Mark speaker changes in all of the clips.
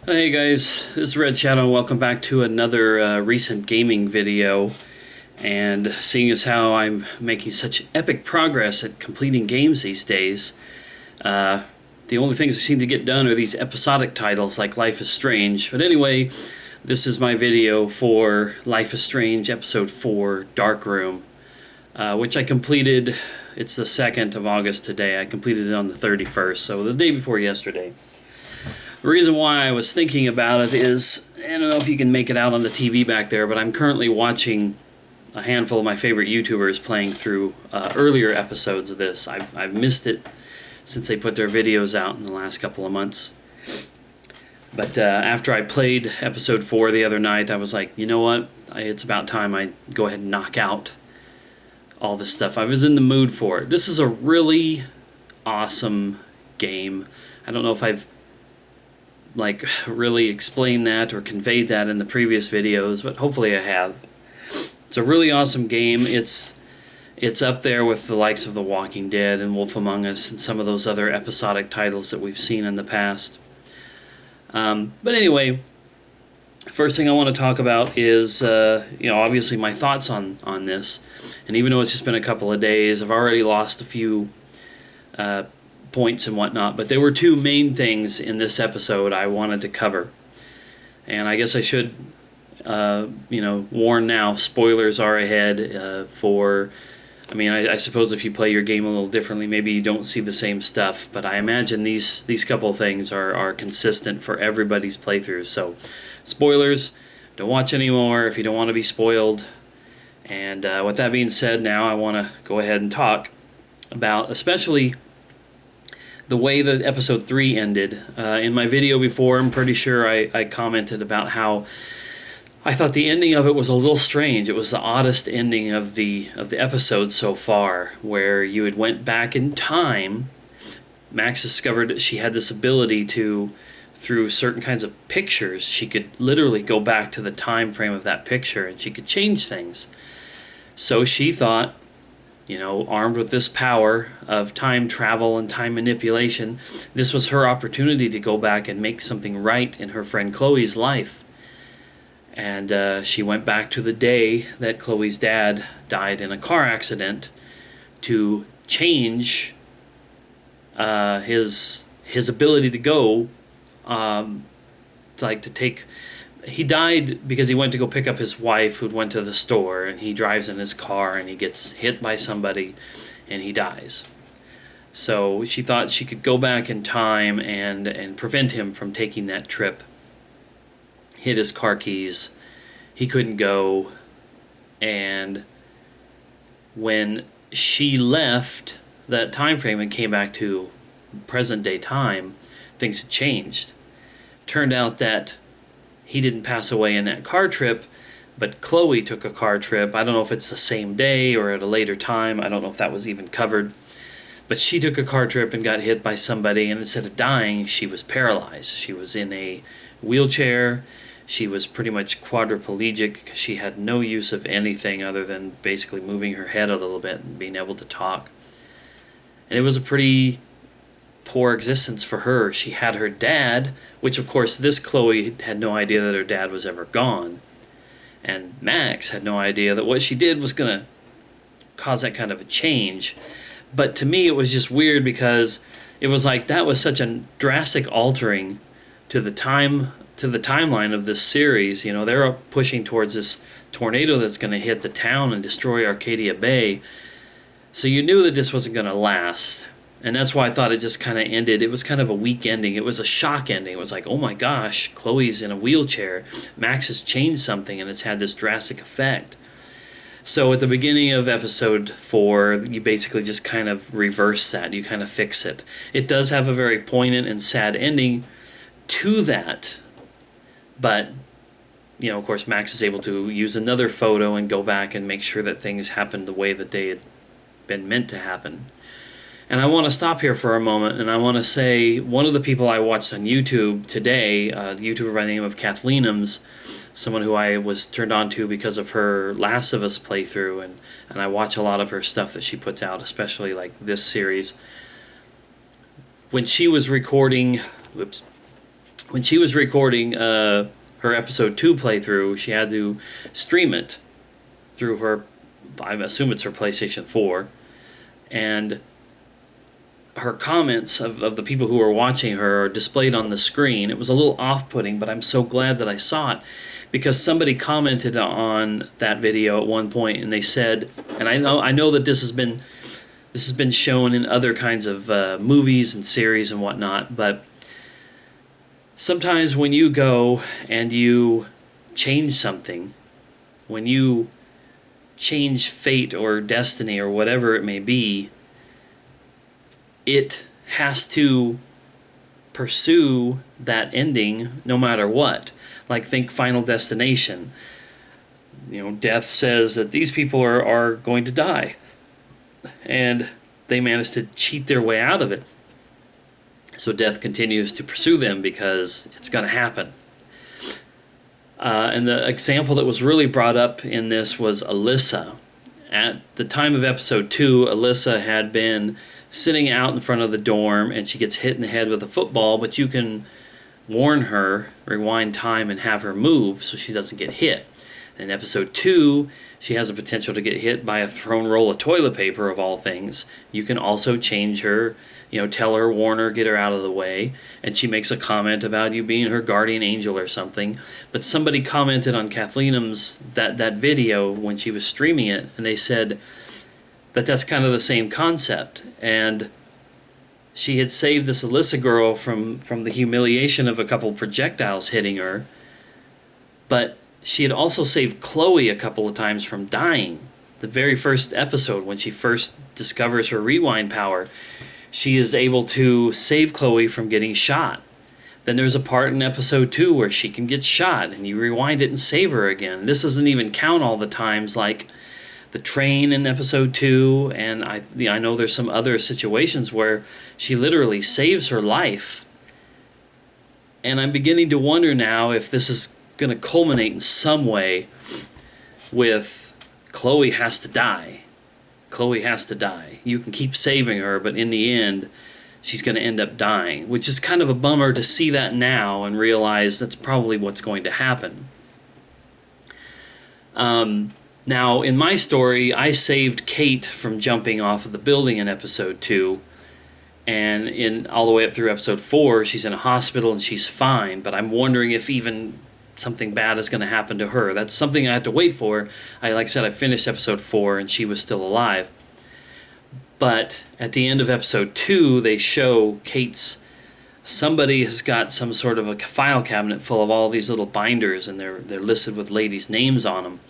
Speaker 1: Hey guys, this is Red Shadow. Welcome back to another recent gaming video. And seeing as how I'm making such epic progress at completing games these days, the only things I seem to get done are these episodic titles like Life is Strange. But anyway, this is my video for Life is Strange Episode 4, Dark Room, which I completed. It's the 2nd of August today. I completed it on the 31st, so the day before yesterday. The reason why I was thinking about it is, I don't know if you can make it out on the TV back there, but I'm currently watching a handful of my favorite YouTubers playing through earlier episodes of this. I've missed it since they put their videos out in the last couple of months. But after I played episode 4 the other night, I was like, you know what? It's about time I go ahead and knock out all this stuff. I was in the mood for it. This is a really awesome game. I don't know if I've really explained that or conveyed that in the previous videos, but hopefully I have. It's a really awesome game. It's up there with the likes of The Walking Dead and Wolf Among Us and some of those other episodic titles that we've seen in the past. But anyway, first thing I want to talk about is, obviously my thoughts on this. And even though it's just been a couple of days, I've already lost a few points and whatnot, but there were two main things in this episode I wanted to cover. And I guess I should, warn now, spoilers are ahead I suppose if you play your game a little differently, maybe you don't see the same stuff, but I imagine these couple of things are consistent for everybody's playthroughs. So, spoilers, don't watch anymore if you don't want to be spoiled. And with that being said, now I want to go ahead and talk about especially the way that episode 3 ended. In my video before, I'm pretty sure I commented about how I thought the ending of it was a little strange. It was the oddest ending of the episode so far, where you had went back in time. Max discovered that she had this ability to, through certain kinds of pictures, she could literally go back to the time frame of that picture and she could change things. So she thought, armed with this power of time travel and time manipulation, this was her opportunity to go back and make something right in her friend Chloe's life. And she went back to the day that Chloe's dad died in a car accident to change his ability to go, he died because he went to go pick up his wife who went to the store, and he drives in his car and he gets hit by somebody and he dies. So she thought she could go back in time and prevent him from taking that trip. Hid his car keys. He couldn't go. And when she left that time frame and came back to present day time, things had changed. Turned out that he didn't pass away in that car trip, but Chloe took a car trip. I don't know if it's the same day or at a later time. I don't know if that was even covered. But she took a car trip and got hit by somebody, and instead of dying, she was paralyzed. She was in a wheelchair. She was pretty much quadriplegic because she had no use of anything other than basically moving her head a little bit and being able to talk. And it was a pretty poor existence for her. She had her dad, which of course this Chloe had no idea that her dad was ever gone. And Max had no idea that what she did was going to cause that kind of a change. But to me it was just weird because it was like that was such a drastic altering to the timeline of this series. They're pushing towards this tornado that's going to hit the town and destroy Arcadia Bay. So you knew that this wasn't going to last. And that's why I thought it just kind of ended. It was kind of a weak ending. It was a shock ending. It was like, oh my gosh, Chloe's in a wheelchair. Max has changed something and it's had this drastic effect. So at the beginning of episode 4, you basically just kind of reverse that. You kind of fix it. It does have a very poignant and sad ending to that. But, of course, Max is able to use another photo and go back and make sure that things happened the way that they had been meant to happen. And I want to stop here for a moment, and I want to say one of the people I watched on YouTube today, a YouTuber by the name of Kathleenums, someone who I was turned on to because of her Last of Us playthrough, and I watch a lot of her stuff that she puts out, especially like this series. When she was recording when she was recording her episode 2 playthrough, she had to stream it through her, I assume it's her PlayStation 4, and her comments of the people who were watching her are displayed on the screen. It was a little off-putting, but I'm so glad that I saw it, because somebody commented on that video at one point, and they said, and I know that this has been shown in other kinds of movies and series and whatnot, but sometimes when you go and you change something, when you change fate or destiny or whatever it may be, it has to pursue that ending no matter what. Like, think Final Destination. Death says that these people are going to die, and they manage to cheat their way out of it. So death continues to pursue them because it's going to happen. And the example that was really brought up in this was Alyssa. At the time of episode 2, Alyssa had been sitting out in front of the dorm, and she gets hit in the head with a football, but you can warn her, rewind time, and have her move so she doesn't get hit. In episode 2, she has a potential to get hit by a thrown roll of toilet paper, of all things. You can also change her, tell her, warn her, get her out of the way, and she makes a comment about you being her guardian angel or something. But somebody commented on Kathleenum's that video when she was streaming it, and they said that that's kind of the same concept. And she had saved this Alyssa girl from the humiliation of a couple projectiles hitting her, but she had also saved Chloe a couple of times from dying. The very first episode, when she first discovers her rewind power, she is able to save Chloe from getting shot. Then there's a part in episode 2 where she can get shot, and you rewind it and save her again. This doesn't even count all the times, like the train in episode 2, and I know there's some other situations where she literally saves her life. And I'm beginning to wonder now if this is going to culminate in some way with Chloe has to die. Chloe has to die. You can keep saving her, but in the end, she's going to end up dying, which is kind of a bummer to see that now and realize that's probably what's going to happen. Now, in my story, I saved Kate from jumping off of the building in episode 2, and in all the way up through episode 4, she's in a hospital and she's fine, but I'm wondering if even something bad is going to happen to her. That's something I have to wait for. Like I said, I finished episode 4 and she was still alive. But at the end of episode 2, they show somebody has got some sort of a file cabinet full of all these little binders, and they're listed with ladies' names on them.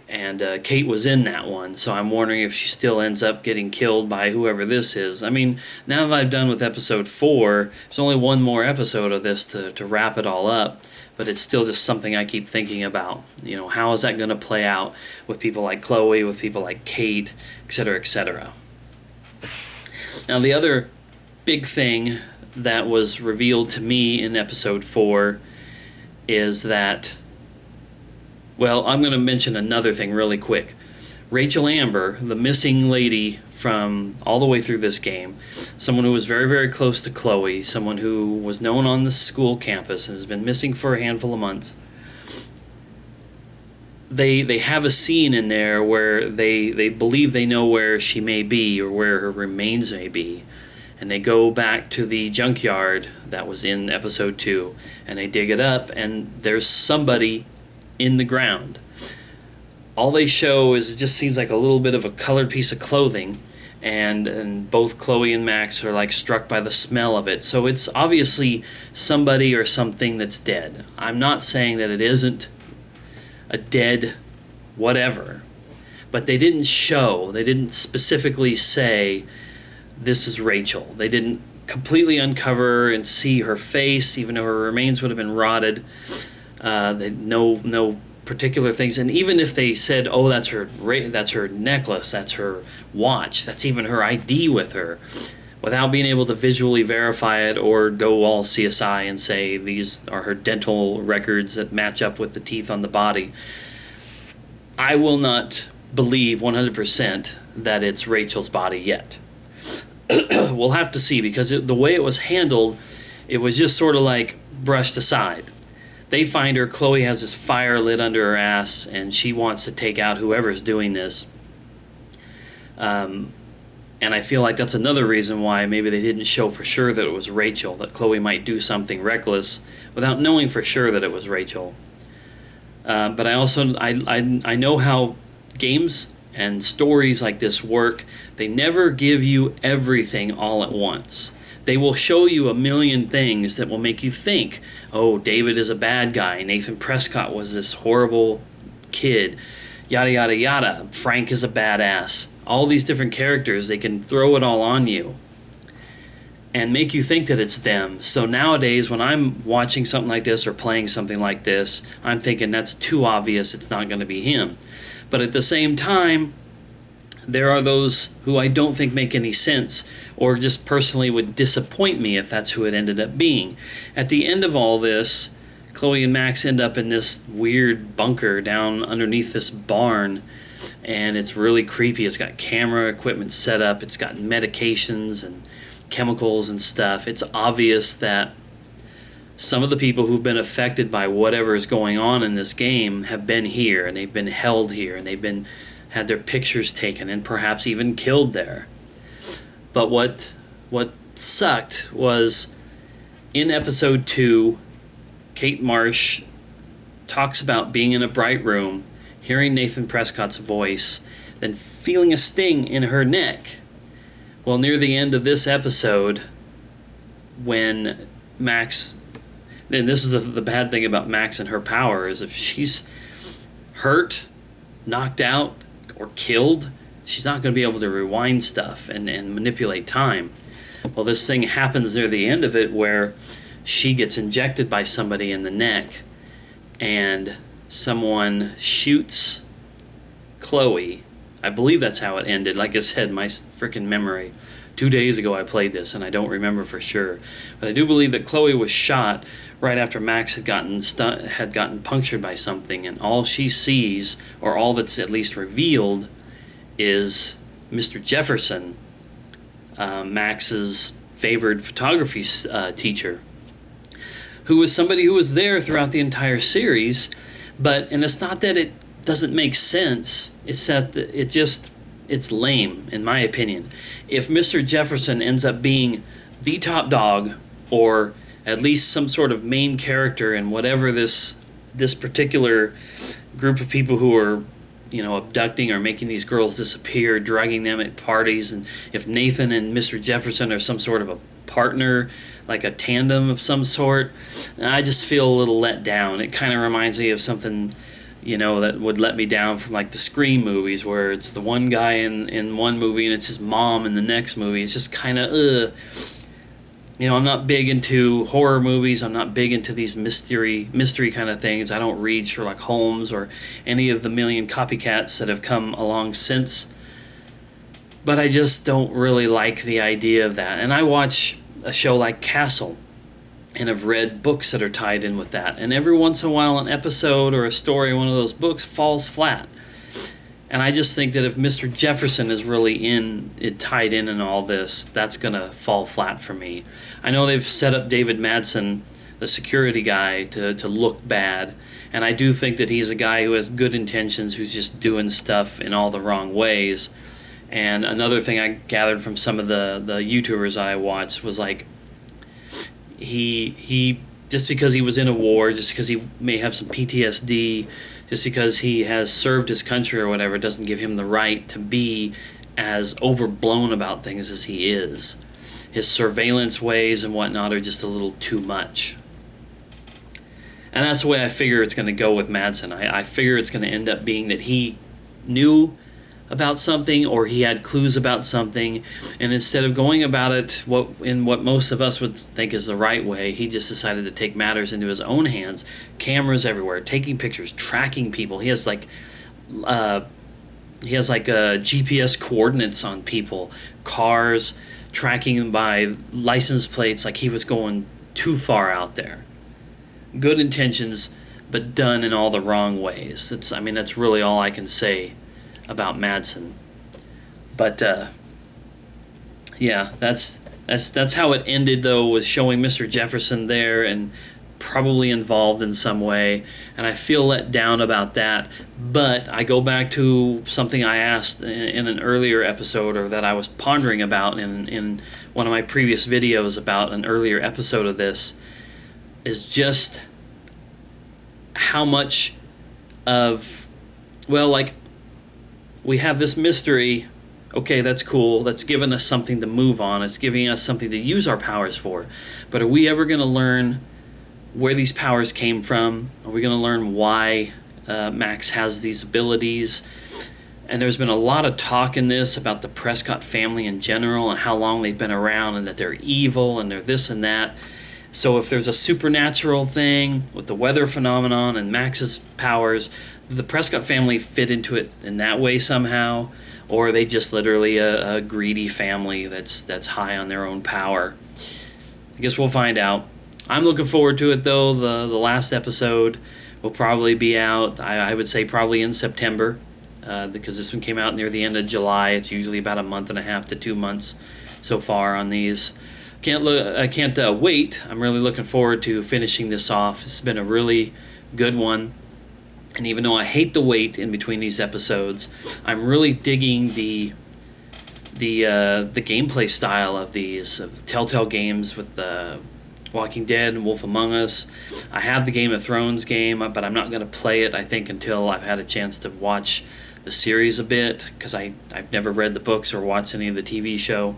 Speaker 1: And Kate was in that one, so I'm wondering if she still ends up getting killed by whoever this is. I mean, now that I'm done with episode 4, there's only one more episode of this to wrap it all up, but it's still just something I keep thinking about. How is that going to play out with people like Chloe, with people like Kate, etc., etc.? Now, the other big thing that was revealed to me in episode 4 is that, well, I'm going to mention another thing really quick. Rachel Amber, the missing lady from all the way through this game, someone who was very, very close to Chloe, someone who was known on the school campus and has been missing for a handful of months. They have a scene in there where they believe they know where she may be or where her remains may be. And they go back to the junkyard that was in episode 2, and they dig it up, and there's somebody in the ground. All they show is, it just seems like a little bit of a colored piece of clothing, and both Chloe and Max are like struck by the smell of it. So it's obviously somebody or something that's dead. I'm not saying that it isn't a dead whatever, but they didn't specifically say this is Rachel. They didn't completely uncover and see her face, even though her remains would have been rotted. No particular things, and even if they said, "Oh, that's her necklace, that's her watch, that's even her ID with her," without being able to visually verify it or go all CSI and say these are her dental records that match up with the teeth on the body, I will not believe 100% that it's Rachel's body yet. We'll have to see, because the way it was handled it was just sort of like brushed aside. They find her, Chloe has this fire lit under her ass, and she wants to take out whoever's doing this. And I feel like that's another reason why maybe they didn't show for sure that it was Rachel, that Chloe might do something reckless without knowing for sure that it was Rachel. But I know how games and stories like this work. They never give you everything all at once. They will show you a million things that will make you think, oh, David is a bad guy, Nathan Prescott was this horrible kid, yada yada yada, Frank is a badass. All these different characters, they can throw it all on you and make you think that it's them. So nowadays, when I'm watching something like this or playing something like this, I'm thinking that's too obvious, it's not going to be him. But at the same time, there are those who I don't think make any sense, or just personally would disappoint me if that's who it ended up being. At the end of all this, Chloe and Max end up in this weird bunker down underneath this barn, and it's really creepy. It's got camera equipment set up, it's got medications and chemicals and stuff. It's obvious that some of the people who've been affected by whatever is going on in this game have been here, and they've been held here, and they've had their pictures taken and perhaps even killed there. But what sucked was in episode 2, Kate Marsh talks about being in a bright room, hearing Nathan Prescott's voice, then feeling a sting in her neck. Well, near the end of this episode, when Max, and this is the bad thing about Max and her power, is if she's hurt, knocked out, or killed, she's not going to be able to rewind stuff and manipulate time. Well, this thing happens near the end of it where she gets injected by somebody in the neck, and someone shoots Chloe. I believe that's how it ended. Like I said, my freaking memory. 2 days ago I played this, and I don't remember for sure. But I do believe that Chloe was shot right after Max had gotten punctured by something, and all she sees, or all that's at least revealed, is Mr. Jefferson, Max's favored photography teacher, who was somebody who was there throughout the entire series. And it's not that it doesn't make sense, it's that it's lame, in my opinion. If Mr. Jefferson ends up being the top dog, or at least some sort of main character in whatever this particular group of people who are, abducting or making these girls disappear, drugging them at parties, and if Nathan and Mr. Jefferson are some sort of a partner, like a tandem of some sort, I just feel a little let down. It kind of reminds me of something, that would let me down from like the Scream movies, where it's the one guy in one movie and it's his mom in the next movie. It's just kind of, I'm not big into horror movies. I'm not big into these mystery kind of things. I don't read Sherlock Holmes or any of the million copycats that have come along since. But I just don't really like the idea of that. And I watch a show like Castle, and have read books that are tied in with that. And every once in a while, an episode or a story in one of those books falls flat. And I just think that if Mr. Jefferson is really tied in all this, that's going to fall flat for me. I know they've set up David Madsen, the security guy, to look bad. And I do think that he's a guy who has good intentions, who's just doing stuff in all the wrong ways. And another thing I gathered from some of the YouTubers I watched was like, he just because he was in a war, just because he may have some PTSD, just because he has served his country or whatever, doesn't give him the right to be as overblown about things as he is. His surveillance ways and whatnot are just a little too much. And that's the way I figure it's going to go with Madsen. I figure it's going to end up being that he knew about something, or he had clues about something, and instead of going about it what most of us would think is the right way, he just decided to take matters into his own hands. Cameras everywhere, taking pictures, tracking people. He has GPS coordinates on people, cars, tracking them by license plates, like he was going too far out there. Good intentions, but done in all the wrong ways. That's really all I can say about Madsen. But yeah, that's That's how it ended, though, was showing Mr. Jefferson there and probably involved in some way, and I feel let down about that. But I go back to something I asked in an earlier episode, or that I was pondering about in one of my previous videos about an earlier episode of this, is just how much of, well, like, we have this mystery. Okay, that's cool. That's given us something to move on. It's giving us something to use our powers for. But are we ever going to learn where these powers came from? Are we going to learn why Max has these abilities? And there's been a lot of talk in this about the Prescott family in general and how long they've been around and that they're evil and they're this and that. So if there's a supernatural thing with the weather phenomenon and Max's powers, did the Prescott family fit into it in that way somehow? Or are they just literally a greedy family that's high on their own power? I guess we'll find out. I'm looking forward to it, though. The last episode will probably be out, I would say probably in September, because this one came out near the end of July. It's usually about a month and a half to 2 months so far on these. I can't wait. I'm really looking forward to finishing this off. It's been a really good one. And even though I hate the wait in between these episodes, I'm really digging the gameplay style of these Telltale games with the Walking Dead and Wolf Among Us. I have the Game of Thrones game, but I'm not going to play it, I think, until I've had a chance to watch the series a bit, because I've never read the books or watched any of the TV show.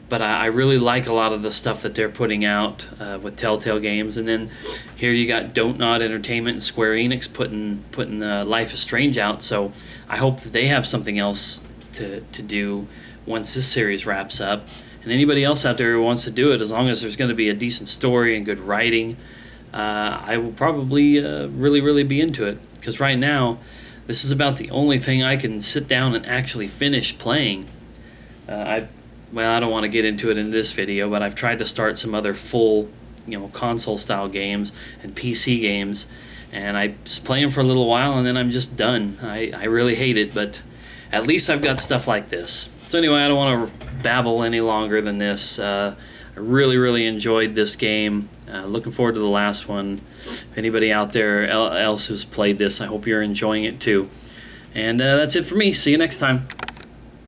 Speaker 1: But I really like a lot of the stuff that they're putting out with Telltale Games. And then here you got Don't Nod Entertainment and Square Enix putting Life is Strange out. So I hope that they have something else to do once this series wraps up. And anybody else out there who wants to do it, as long as there's going to be a decent story and good writing, I will probably really, really be into it. Because right now, this is about the only thing I can sit down and actually finish playing. Well, I don't want to get into it in this video, but I've tried to start some other full, console-style games and PC games, and I just play them for a little while, and then I'm just done. I really hate it, but at least I've got stuff like this. So anyway, I don't want to babble any longer than this. I really, really enjoyed this game. Looking forward to the last one. If anybody out there else who's played this, I hope you're enjoying it too. And that's it for me. See you next time.